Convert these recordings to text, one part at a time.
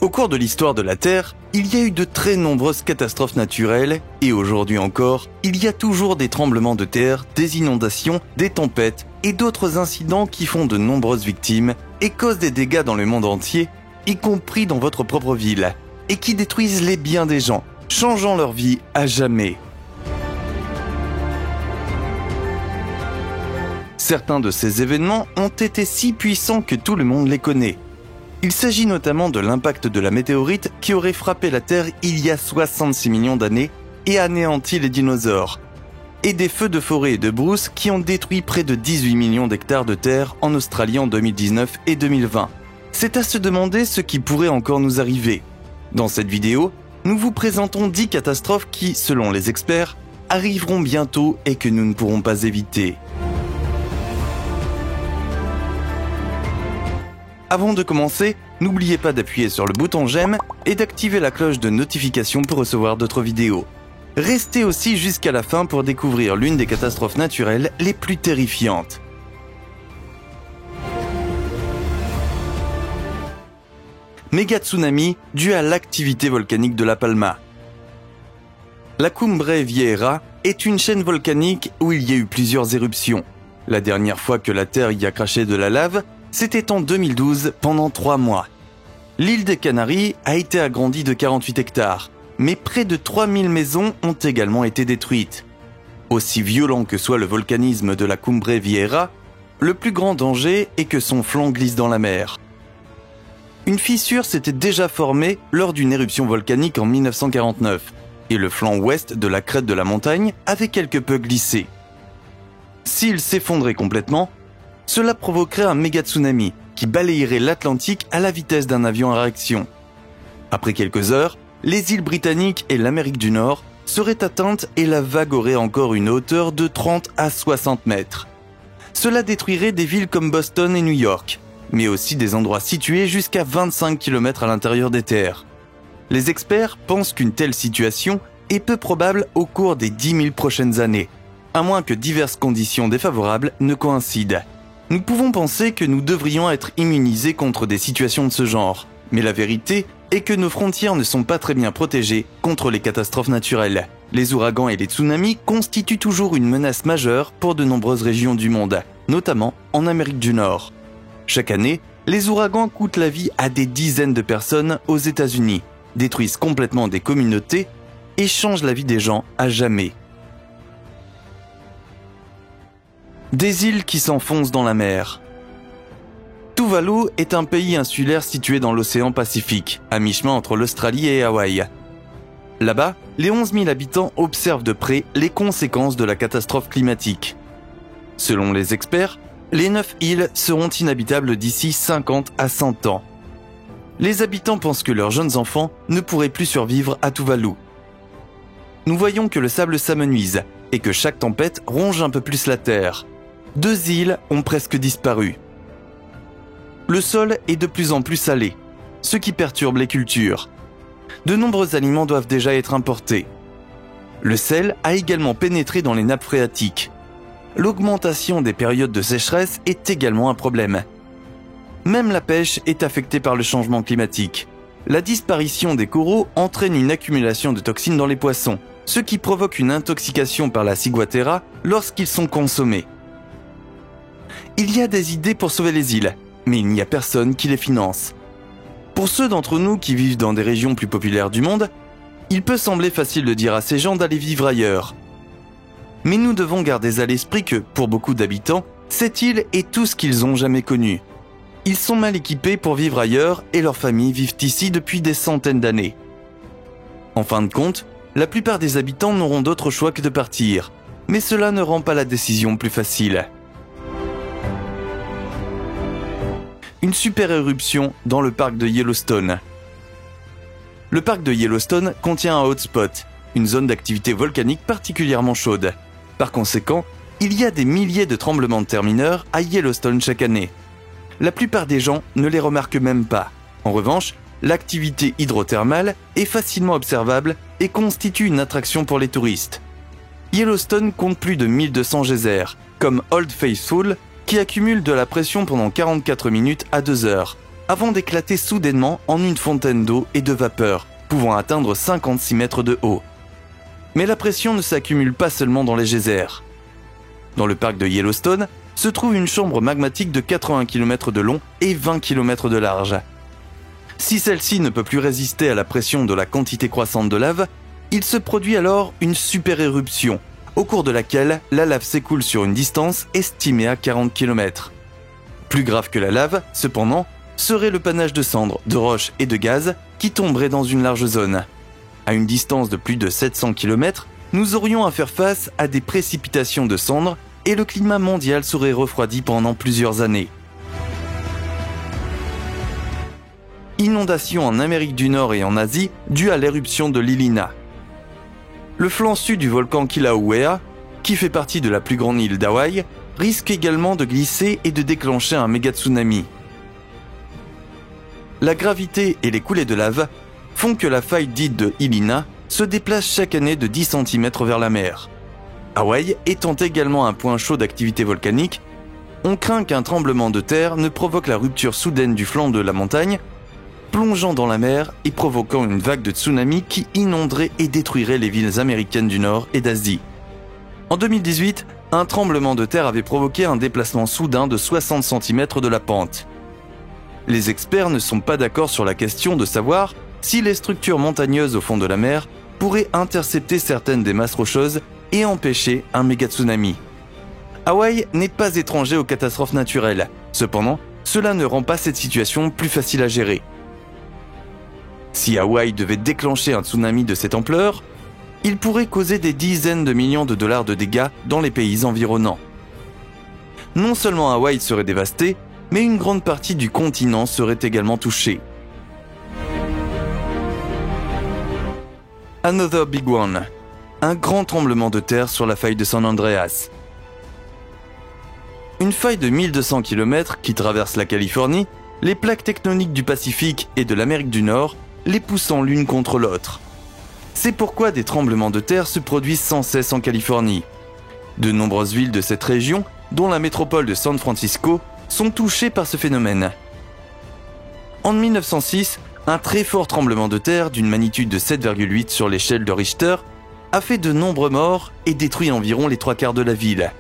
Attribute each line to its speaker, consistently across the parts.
Speaker 1: Au cours de l'histoire de la Terre, il y a eu de très nombreuses catastrophes naturelles et aujourd'hui encore, il y a toujours des tremblements de terre, des inondations, des tempêtes et d'autres incidents qui font de nombreuses victimes et causent des dégâts dans le monde entier, y compris dans votre propre ville, et qui détruisent les biens des gens, changeant leur vie à jamais. Certains de ces événements ont été si puissants que tout le monde les connaît. Il s'agit notamment de l'impact de la météorite qui aurait frappé la Terre il y a 66 millions d'années et anéanti les dinosaures, et des feux de forêt et de brousse qui ont détruit près de 18 millions d'hectares de terre en Australie en 2019 et 2020. C'est à se demander ce qui pourrait encore nous arriver. Dans cette vidéo, nous vous présentons 10 catastrophes qui, selon les experts, arriveront bientôt et que nous ne pourrons pas éviter. Avant de commencer, n'oubliez pas d'appuyer sur le bouton j'aime et d'activer la cloche de notification pour recevoir d'autres vidéos. Restez aussi jusqu'à la fin pour découvrir l'une des catastrophes naturelles les plus terrifiantes. Méga tsunami dû à l'activité volcanique de La Palma. La Cumbre Vieja est une chaîne volcanique où il y a eu plusieurs éruptions. La dernière fois que la Terre y a craché de la lave, c'était en 2012 pendant 3 mois. L'île des Canaries a été agrandie de 48 hectares, mais près de 3000 maisons ont également été détruites. Aussi violent que soit le volcanisme de la Cumbre Vieja, le plus grand danger est que son flanc glisse dans la mer. Une fissure s'était déjà formée lors d'une éruption volcanique en 1949, et le flanc ouest de la crête de la montagne avait quelque peu glissé. S'il s'effondrait complètement, cela provoquerait un méga tsunami qui balayerait l'Atlantique à la vitesse d'un avion à réaction. Après quelques heures, les îles britanniques et l'Amérique du Nord seraient atteintes et la vague aurait encore une hauteur de 30 à 60 mètres. Cela détruirait des villes comme Boston et New York, mais aussi des endroits situés jusqu'à 25 km à l'intérieur des terres. Les experts pensent qu'une telle situation est peu probable au cours des 10 000 prochaines années, à moins que diverses conditions défavorables ne coïncident. Nous pouvons penser que nous devrions être immunisés contre des situations de ce genre, mais la vérité est que nos frontières ne sont pas très bien protégées contre les catastrophes naturelles. Les ouragans et les tsunamis constituent toujours une menace majeure pour de nombreuses régions du monde, notamment en Amérique du Nord. Chaque année, les ouragans coûtent la vie à des dizaines de personnes aux États-Unis, détruisent complètement des communautés et changent la vie des gens à jamais. Des îles qui s'enfoncent dans la mer. Tuvalu est un pays insulaire situé dans l'océan Pacifique, à mi-chemin entre l'Australie et Hawaï. Là-bas, les 11 000 habitants observent de près les conséquences de la catastrophe climatique. Selon les experts, les 9 îles seront inhabitables d'ici 50 à 100 ans. Les habitants pensent que leurs jeunes enfants ne pourraient plus survivre à Tuvalu. Nous voyons que le sable s'amenuise et que chaque tempête ronge un peu plus la terre. 2 îles ont presque disparu. Le sol est de plus en plus salé, ce qui perturbe les cultures. De nombreux aliments doivent déjà être importés. Le sel a également pénétré dans les nappes phréatiques. L'augmentation des périodes de sécheresse est également un problème. Même la pêche est affectée par le changement climatique. La disparition des coraux entraîne une accumulation de toxines dans les poissons, ce qui provoque une intoxication par la ciguatera lorsqu'ils sont consommés. Il y a des idées pour sauver les îles, mais il n'y a personne qui les finance. Pour ceux d'entre nous qui vivent dans des régions plus populaires du monde, il peut sembler facile de dire à ces gens d'aller vivre ailleurs. Mais nous devons garder à l'esprit que, pour beaucoup d'habitants, cette île est tout ce qu'ils ont jamais connu. Ils sont mal équipés pour vivre ailleurs et leurs familles vivent ici depuis des centaines d'années. En fin de compte, la plupart des habitants n'auront d'autre choix que de partir, mais cela ne rend pas la décision plus facile. Une super éruption dans le parc de Yellowstone. Le parc de Yellowstone contient un hotspot, une zone d'activité volcanique particulièrement chaude. Par conséquent, il y a des milliers de tremblements de terre mineurs à Yellowstone chaque année. La plupart des gens ne les remarquent même pas. En revanche, l'activité hydrothermale est facilement observable et constitue une attraction pour les touristes. Yellowstone compte plus de 1200 geysers, comme Old Faithful, qui accumule de la pression pendant 44 minutes à 2 heures. avant d'éclater soudainement en une fontaine d'eau et de vapeur, pouvant atteindre 56 mètres de haut. Mais la pression ne s'accumule pas seulement dans les geysers. Dans le parc de Yellowstone se trouve une chambre magmatique de 80 km de long et 20 km de large. Si celle-ci ne peut plus résister à la pression de la quantité croissante de lave, il se produit alors une super éruption, au cours de laquelle la lave s'écoule sur une distance estimée à 40 km. Plus grave que la lave, cependant, serait le panache de cendres, de roches et de gaz qui tomberait dans une large zone. À une distance de plus de 700 km, nous aurions à faire face à des précipitations de cendres et le climat mondial serait refroidi pendant plusieurs années. Inondations en Amérique du Nord et en Asie dues à l'éruption de l'Ilina. Le flanc sud du volcan Kilauea, qui fait partie de la plus grande île d'Hawaï, risque également de glisser et de déclencher un méga tsunami. La gravité et les coulées de lave font que la faille dite de Ilina se déplace chaque année de 10 cm vers la mer. Hawaï étant également un point chaud d'activité volcanique, on craint qu'un tremblement de terre ne provoque la rupture soudaine du flanc de la montagne, plongeant dans la mer et provoquant une vague de tsunami qui inonderait et détruirait les villes américaines du Nord et d'Asie. En 2018, un tremblement de terre avait provoqué un déplacement soudain de 60 cm de la pente. Les experts ne sont pas d'accord sur la question de savoir si les structures montagneuses au fond de la mer pourraient intercepter certaines des masses rocheuses et empêcher un méga tsunami. Hawaï n'est pas étranger aux catastrophes naturelles. Cependant, cela ne rend pas cette situation plus facile à gérer. Si Hawaï devait déclencher un tsunami de cette ampleur, il pourrait causer des dizaines de millions de dollars de dégâts dans les pays environnants. Non seulement Hawaï serait dévasté, mais une grande partie du continent serait également touchée. Another Big One, un grand tremblement de terre sur la faille de San Andreas. Une faille de 1200 km qui traverse la Californie, les plaques tectoniques du Pacifique et de l'Amérique du Nord, les poussant l'une contre l'autre. C'est pourquoi des tremblements de terre se produisent sans cesse en Californie. De nombreuses villes de cette région, dont la métropole de San Francisco, sont touchées par ce phénomène. En 1906, un très fort tremblement de terre d'une magnitude de 7,8 sur l'échelle de Richter a fait de nombreux morts et détruit environ les 3/4 de la ville.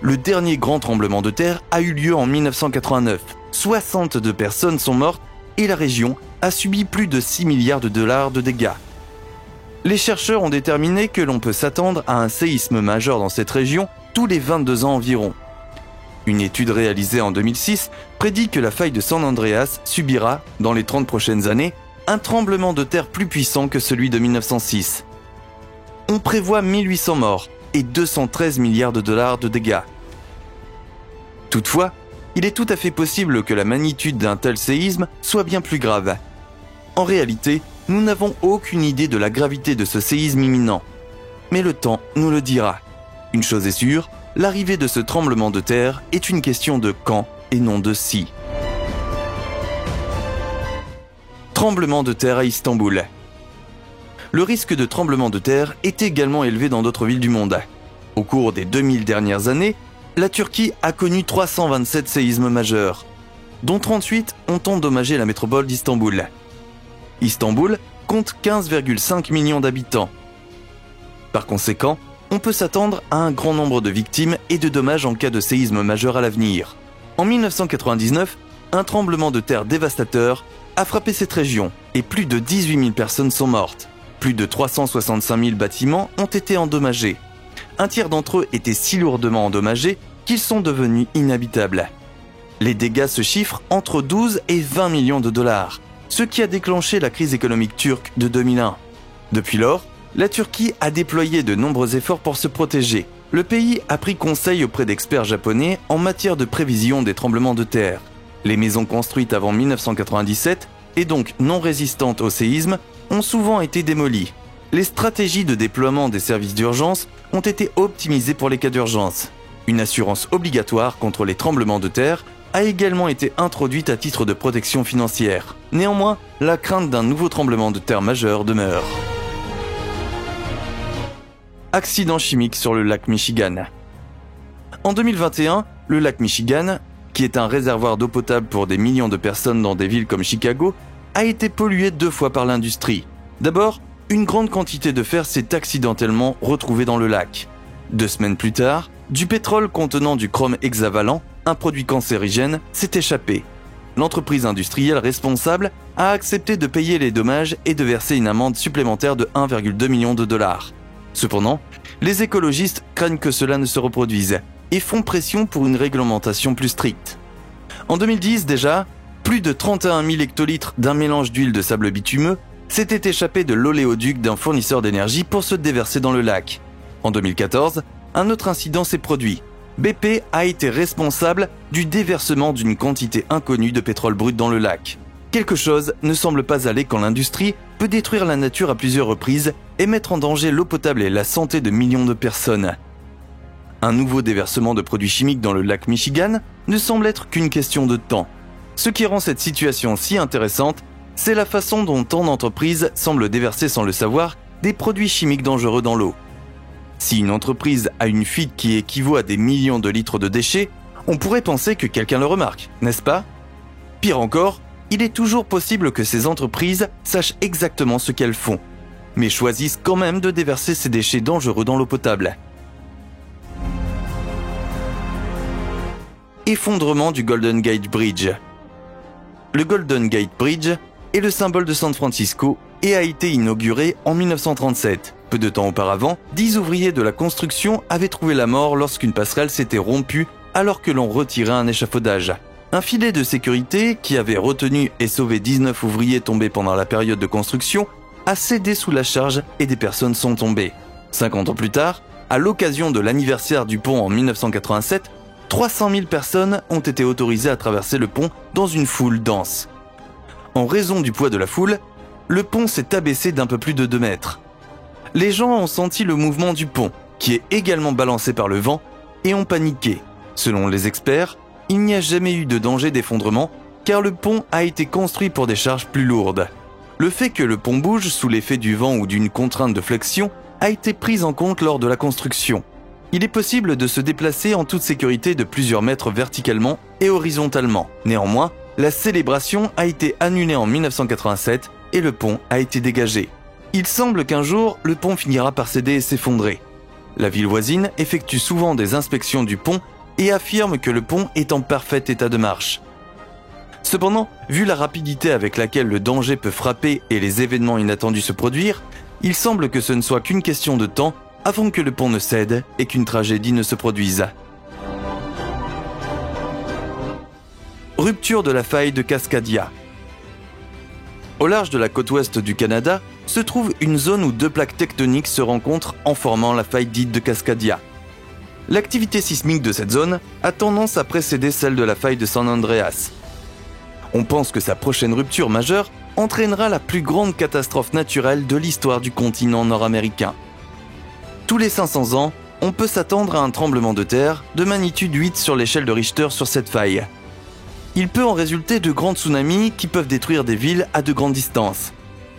Speaker 1: Le dernier grand tremblement de terre a eu lieu en 1989. 62 personnes sont mortes et la région a subi plus de 6 milliards de dollars de dégâts. Les chercheurs ont déterminé que l'on peut s'attendre à un séisme majeur dans cette région tous les 22 ans environ. Une étude réalisée en 2006 prédit que la faille de San Andreas subira, dans les 30 prochaines années, un tremblement de terre plus puissant que celui de 1906. On prévoit 1800 morts et 213 milliards de dollars de dégâts. Toutefois, il est tout à fait possible que la magnitude d'un tel séisme soit bien plus grave. En réalité, nous n'avons aucune idée de la gravité de ce séisme imminent. Mais le temps nous le dira. Une chose est sûre, l'arrivée de ce tremblement de terre est une question de quand et non de si. Tremblement de terre à Istanbul. Le risque de tremblement de terre est également élevé dans d'autres villes du monde. Au cours des 2000 dernières années, la Turquie a connu 327 séismes majeurs, dont 38 ont endommagé la métropole d'Istanbul. Istanbul compte 15,5 millions d'habitants. Par conséquent, on peut s'attendre à un grand nombre de victimes et de dommages en cas de séisme majeur à l'avenir. En 1999, un tremblement de terre dévastateur a frappé cette région et plus de 18 000 personnes sont mortes. Plus de 365 000 bâtiments ont été endommagés. Un tiers d'entre eux étaient si lourdement endommagés qu'ils sont devenus inhabitables. Les dégâts se chiffrent entre 12 et 20 millions de dollars, ce qui a déclenché la crise économique turque de 2001. Depuis lors, la Turquie a déployé de nombreux efforts pour se protéger. Le pays a pris conseil auprès d'experts japonais en matière de prévision des tremblements de terre. Les maisons construites avant 1997, et donc non résistantes au séisme, ont souvent été démolies. Les stratégies de déploiement des services d'urgence ont été optimisées pour les cas d'urgence. Une assurance obligatoire contre les tremblements de terre a également été introduite à titre de protection financière. Néanmoins, la crainte d'un nouveau tremblement de terre majeur demeure. Accident chimique sur le lac Michigan. En 2021, le lac Michigan, qui est un réservoir d'eau potable pour des millions de personnes dans des villes comme Chicago, a été pollué 2 fois par l'industrie. D'abord, une grande quantité de fer s'est accidentellement retrouvée dans le lac. 2 semaines plus tard, du pétrole contenant du chrome hexavalent, un produit cancérigène, s'est échappé. L'entreprise industrielle responsable a accepté de payer les dommages et de verser une amende supplémentaire de 1,2 million de dollars. Cependant, les écologistes craignent que cela ne se reproduise et font pression pour une réglementation plus stricte. En 2010 déjà, plus de 31 000 hectolitres d'un mélange d'huile de sable bitumeux s'étaient échappés de l'oléoduc d'un fournisseur d'énergie pour se déverser dans le lac. En 2014, un autre incident s'est produit. BP a été responsable du déversement d'une quantité inconnue de pétrole brut dans le lac. Quelque chose ne semble pas aller quand l'industrie peut détruire la nature à plusieurs reprises et mettre en danger l'eau potable et la santé de millions de personnes. Un nouveau déversement de produits chimiques dans le lac Michigan ne semble être qu'une question de temps. Ce qui rend cette situation si intéressante, c'est la façon dont tant d'entreprises semblent déverser sans le savoir des produits chimiques dangereux dans l'eau. Si une entreprise a une fuite qui équivaut à des millions de litres de déchets, on pourrait penser que quelqu'un le remarque, n'est-ce pas? Pire encore, il est toujours possible que ces entreprises sachent exactement ce qu'elles font, mais choisissent quand même de déverser ces déchets dangereux dans l'eau potable. Effondrement du Golden Gate Bridge. Le Golden Gate Bridge est le symbole de San Francisco et a été inauguré en 1937. Peu de temps auparavant, 10 ouvriers de la construction avaient trouvé la mort lorsqu'une passerelle s'était rompue alors que l'on retirait un échafaudage. Un filet de sécurité, qui avait retenu et sauvé 19 ouvriers tombés pendant la période de construction, a cédé sous la charge et des personnes sont tombées. 50 ans plus tard, à l'occasion de l'anniversaire du pont en 1987, 300 000 personnes ont été autorisées à traverser le pont dans une foule dense. En raison du poids de la foule, le pont s'est abaissé d'un peu plus de 2 mètres. Les gens ont senti le mouvement du pont, qui est également balancé par le vent, et ont paniqué. Selon les experts, il n'y a jamais eu de danger d'effondrement, car le pont a été construit pour des charges plus lourdes. Le fait que le pont bouge sous l'effet du vent ou d'une contrainte de flexion a été pris en compte lors de la construction. Il est possible de se déplacer en toute sécurité de plusieurs mètres verticalement et horizontalement. Néanmoins, la célébration a été annulée en 1987 et le pont a été dégagé. Il semble qu'un jour, le pont finira par céder et s'effondrer. La ville voisine effectue souvent des inspections du pont et affirme que le pont est en parfait état de marche. Cependant, vu la rapidité avec laquelle le danger peut frapper et les événements inattendus se produire, il semble que ce ne soit qu'une question de temps avant que le pont ne cède et qu'une tragédie ne se produise. Rupture de la faille de Cascadia. Au large de la côte ouest du Canada se trouve une zone où 2 plaques tectoniques se rencontrent en formant la faille dite de Cascadia. L'activité sismique de cette zone a tendance à précéder celle de la faille de San Andreas. On pense que sa prochaine rupture majeure entraînera la plus grande catastrophe naturelle de l'histoire du continent nord-américain. Tous les 500 ans, on peut s'attendre à un tremblement de terre de magnitude 8 sur l'échelle de Richter sur cette faille. Il peut en résulter de grands tsunamis qui peuvent détruire des villes à de grandes distances.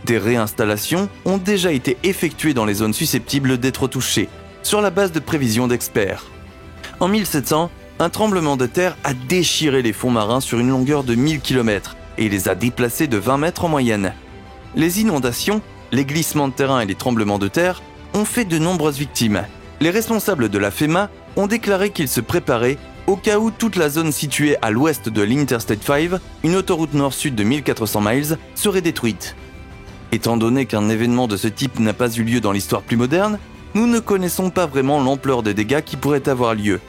Speaker 1: Des réinstallations ont déjà été effectuées dans les zones susceptibles d'être touchées, sur la base de prévisions d'experts. En 1700, un tremblement de terre a déchiré les fonds marins sur une longueur de 1000 km et les a déplacés de 20 mètres en moyenne. Les inondations, les glissements de terrain et les tremblements de terre ont fait de nombreuses victimes. Les responsables de la FEMA ont déclaré qu'ils se préparaient au cas où toute la zone située à l'ouest de l'Interstate 5, une autoroute nord-sud de 1400 miles, serait détruite. Étant donné qu'un événement de ce type n'a pas eu lieu dans l'histoire plus moderne, nous ne connaissons pas vraiment l'ampleur des dégâts qui pourraient avoir lieu.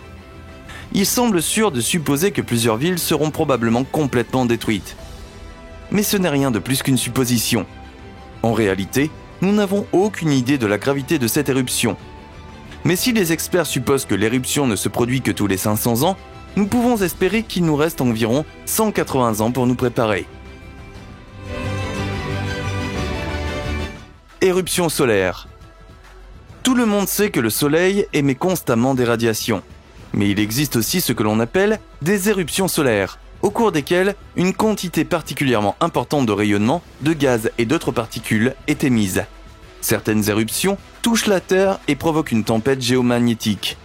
Speaker 1: Il semble sûr de supposer que plusieurs villes seront probablement complètement détruites. Mais ce n'est rien de plus qu'une supposition. En réalité, nous n'avons aucune idée de la gravité de cette éruption. Mais si les experts supposent que l'éruption ne se produit que tous les 500 ans, nous pouvons espérer qu'il nous reste environ 180 ans pour nous préparer. Éruption solaire. Tout le monde sait que le Soleil émet constamment des radiations. Mais il existe aussi ce que l'on appelle des éruptions solaires, au cours desquelles une quantité particulièrement importante de rayonnement, de gaz et d'autres particules est émise. Certaines éruptions touchent la Terre et provoquent une tempête géomagnétique.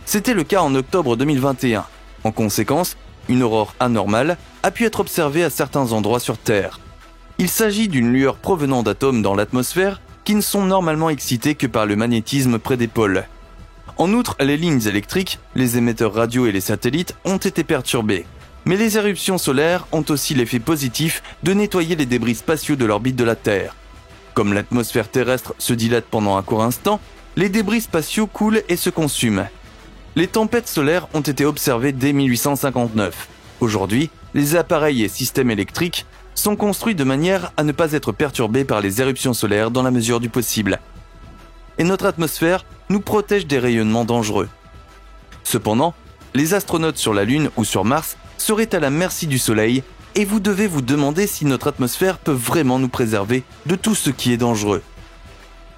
Speaker 1: C'était le cas en octobre 2021. En conséquence, une aurore anormale, a pu être observée à certains endroits sur Terre. Il s'agit d'une lueur provenant d'atomes dans l'atmosphère qui ne sont normalement excités que par le magnétisme près des pôles. En outre, les lignes électriques, les émetteurs radio et les satellites ont été perturbés. Mais les éruptions solaires ont aussi l'effet positif de nettoyer les débris spatiaux de l'orbite de la Terre. Comme l'atmosphère terrestre se dilate pendant un court instant, les débris spatiaux coulent et se consument. Les tempêtes solaires ont été observées dès 1859. Aujourd'hui, les appareils et systèmes électriques sont construits de manière à ne pas être perturbés par les éruptions solaires dans la mesure du possible. Et notre atmosphère nous protège des rayonnements dangereux. Cependant, les astronautes sur la Lune ou sur Mars seraient à la merci du Soleil et vous devez vous demander si notre atmosphère peut vraiment nous préserver de tout ce qui est dangereux.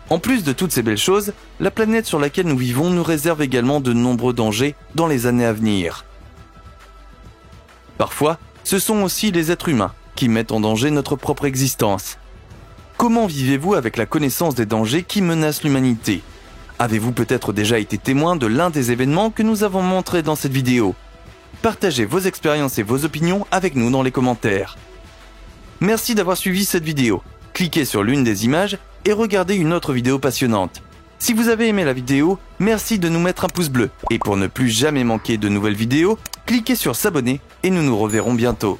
Speaker 1: En plus de toutes ces belles choses, la planète sur laquelle nous vivons nous réserve également de nombreux dangers dans les années à venir. Parfois, ce sont aussi les êtres humains qui mettent en danger notre propre existence. Comment vivez-vous avec la connaissance des dangers qui menacent l'humanité ? Avez-vous peut-être déjà été témoin de l'un des événements que nous avons montrés dans cette vidéo ? Partagez vos expériences et vos opinions avec nous dans les commentaires. Merci d'avoir suivi cette vidéo. Cliquez sur l'une des images et regardez une autre vidéo passionnante. Si vous avez aimé la vidéo, merci de nous mettre un pouce bleu. Et pour ne plus jamais manquer de nouvelles vidéos, cliquez sur s'abonner et nous nous reverrons bientôt.